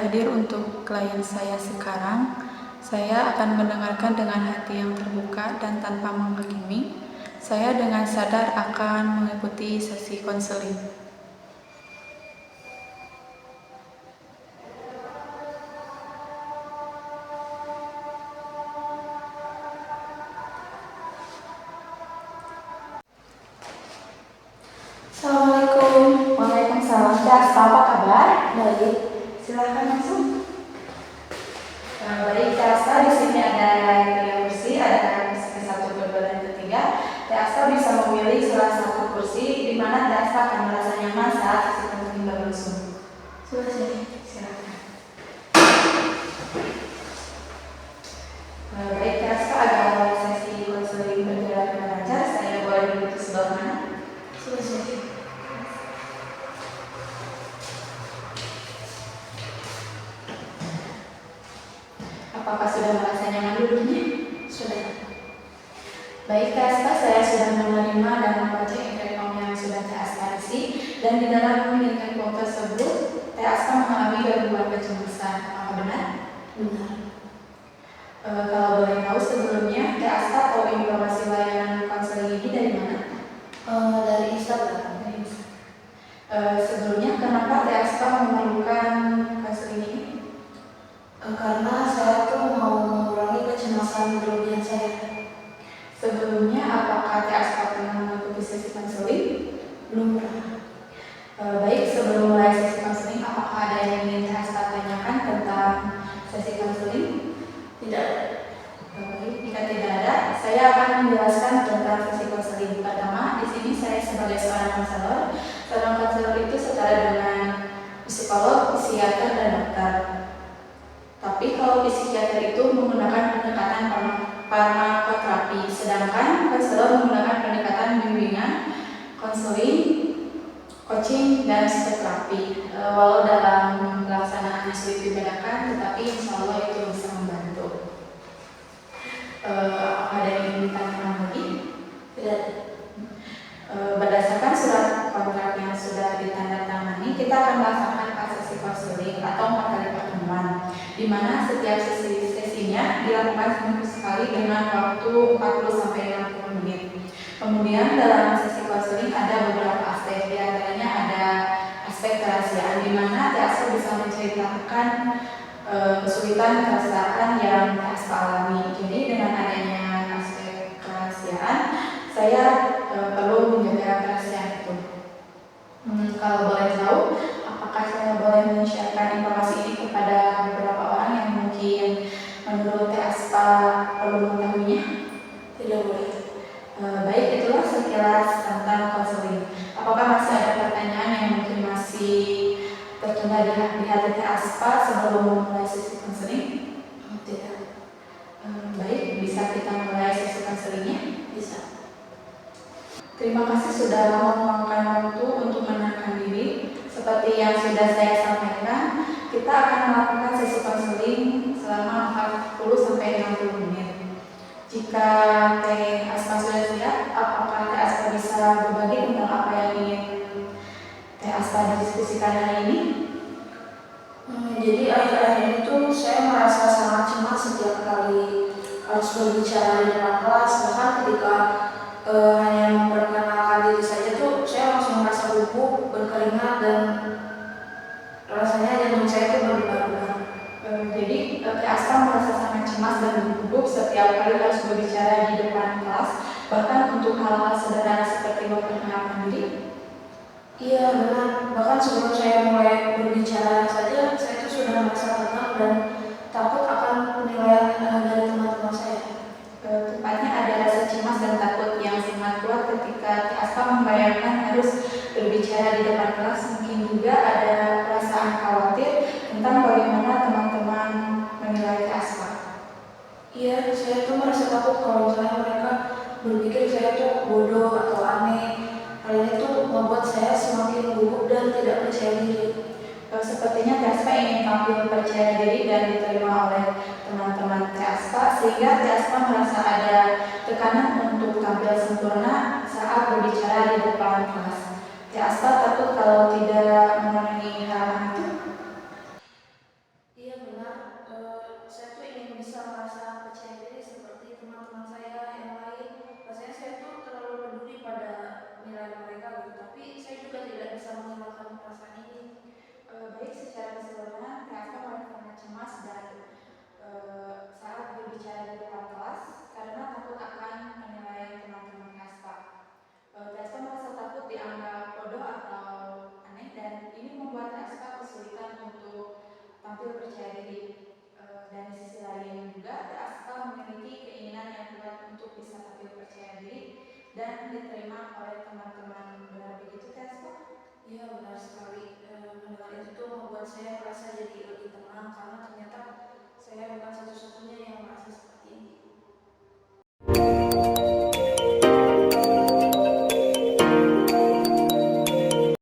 hadir untuk klien saya sekarang. Saya akan mendengarkan dengan hati yang terbuka dan tanpa menghakimi. Saya dengan sadar akan mengikuti sesi konseling. Assalamualaikum. Waalaikumsalam. Kak, apa kabar? Baik. Silahkan masuk. Baik, Kak, di sini ada 3 kursi, ada kursi 1, 2, dan ketiga. Kak bisa memilih salah satu kursi di mana Kak akan merasa nyaman saat sesi konseling berlangsung. Sudah sini. Silakan. Baik, Kak, agar sesi konseling berjalan dengan lancar, saya boleh duduk di sebelah mana? Sudah sini. Apakah sudah merasa nyaman duduknya? Sudah. Baik, Kak, saya sudah menerima dan membaca intake form yang sudah Kak isi, dan di dalam intake form tersebut Kak mengalami gangguan kecemasan. Apa benar? Benar. Kalau boleh tahu sebelumnya Kak tahu informasi layanan konseling ini dari mana? Dari Instagram. Sebelumnya kenapa Kak memerlukan konseling ini? Karena saya tuh mau mengurangi kecemasan berlebihan saya. Sebelumnya apakah Kak pernah mengikuti sesi konseling? Belum pernah. Baik, sebelum mulai sesi konseling, apakah ada yang ingin Kak tanyakan tentang sesi konseling? Tidak. Baik, jika tidak ada, saya akan menjelaskan tentang sesi konseling. Pertama, di sini saya sebagai seorang konselor. Seorang konselor itu setara dengan psikolog, psikiater, dan dokter. Tapi kalau psikiater itu menggunakan pendekatan farmakoterapi, sedangkan konselor menggunakan pendekatan bimbingan, konseling, coaching, dan psikoterapi. Walau dalam pelaksanaannya sulit dibedakan, tetapi insya Allah itu bisa membantu. Ada yang ingin ditanyakan lagi? Tidak. Berdasarkan surat kontrak yang sudah ditandatangani, kita akan melaksanakan sesi konseling atau 4 kali pertemuan, di mana setiap sesinya dilakukan seminggu sekali dengan waktu 40-60 menit. Kemudian dalam sesi konseling ada beberapa aspek, di antaranya ada aspek kerahasiaan, di mana TASO bisa menceritakan kesulitan kerahasiaan yang TASO alami. Jadi dengan adanya aspek kerahasiaan, saya perlu menjaga kerahasiaan itu. Kalau boleh tahu, apakah saya boleh men-sharekan informasi ini kepada beberapa orang yang mungkin menurut TASPA perlu mengetahuinya? Tidak boleh. Baik, itulah sekilas tentang konseling. Apakah masih ada pertanyaan yang mungkin masih tertunda di hati TASPA sebelum memulai sesi konseling? Tidak. Baik, bisa kita mulai sesi konselingnya? Bisa. Terima kasih sudah meluangkan waktu untuk menenangkan diri. Seperti yang sudah saya sampaikan, kita akan melakukan sesi konseling selama 40-60 menit. Jika Teh Asma sudah siap, apakah Teh Asma bisa berbagi tentang apa yang ingin Teh Asma diskusikan hari ini? Jadi akhir-akhir ini tuh saya merasa sangat cemas setiap kali harus berbicara di depan kelas. Bahkan ketika hanya memperkenalkan diri saja tuh saya langsung merasa gugup, berkeringat, dan rasanya jantung saya tuh berdebar-debar. Jadi Teh Asma merasa sangat cemas dan gugup setiap kali harus berbicara di depan kelas, bahkan untuk hal-hal sederhana seperti memperkenalkan diri. Iya benar, bahkan sebelum saya mulai berbicara saja saya tuh sudah merasa tenang dan takut akan penilaian dari teman-teman saya. Tepatnya ada rasa cemas dan takut yang sangat kuat ketika Teh Asma membayangkan harus berbicara di depan kelas. Mungkin juga ada perasaan khawatir tentang bagaimana teman-teman menilai Teh Asma. Iya, saya tuh merasa takut kalau misalnya mereka berpikir saya tuh bodoh atau aneh. Hal ini tuh membuat saya semakin gugup dan tidak percaya diri. Sepertinya Teh Asma ingin tampil percaya diri dan diterima oleh teman-teman Teh Asma, sehingga Teh Asma merasa ada tekanan untuk tampil sempurna saat berbicara di depan kelas. Teh Asma takut kalau tidak memenuhi hal itu. teman-teman saya yang lain, rasanya saya tuh terlalu peduli pada nilai mereka gitu, tapi saya juga tidak bisa menghilangkan perasaan ini. Baik, secara keseluruhan PAK merasa cemas dan saat berbicara di depan kelas karena takut akan penilaian teman-teman Kasta. Kasta merasa takut dianggap bodoh atau aneh dan ini membuat Kasta kesulitan untuk tampil percaya diri. Dan di sisi lain juga Kasta memiliki keinginan yang kuat untuk bisa tampil percaya diri dan diterima oleh teman-teman. Benar begitu Kasta? Iya benar sekali. Mendengar itu tuh membuat saya merasa jadi lebih tenang karena ternyata saya bukan satu-satunya yang merasa seperti